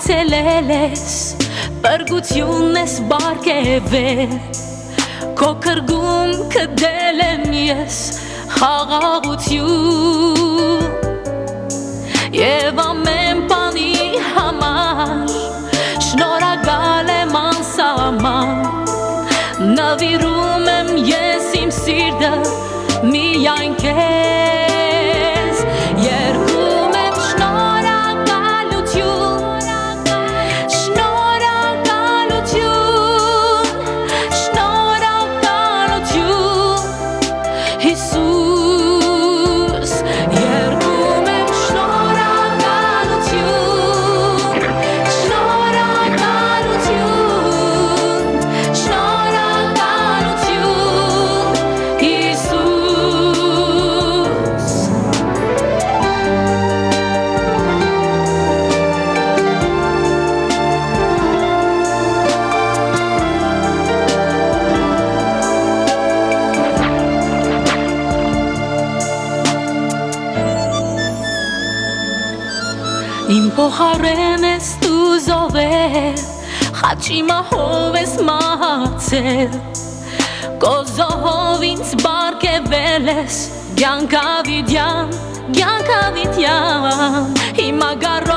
այցելել ես, բրգություն ես բարգևել, քո կրգում կդել եմ ես խաղաղություն և ամեն բանի համար շնորհակալ եմ անսահման, նվիրում եմ ես իմ սիրտը միայն քեզ, երգում եմ շնորհակալություն, շնորհակալություն, շնորհակալություն, Հիսուս, երգում եմ շնորհակալություն, շնորհակալություն, շնորհակալություն, Հիսուս։ Իմ փոխարեն ես դու զոհվել, խաչի մահով ես մահացել, քո զոհով ինձ բարգևել ես կյանքավիճան, հիմա գարու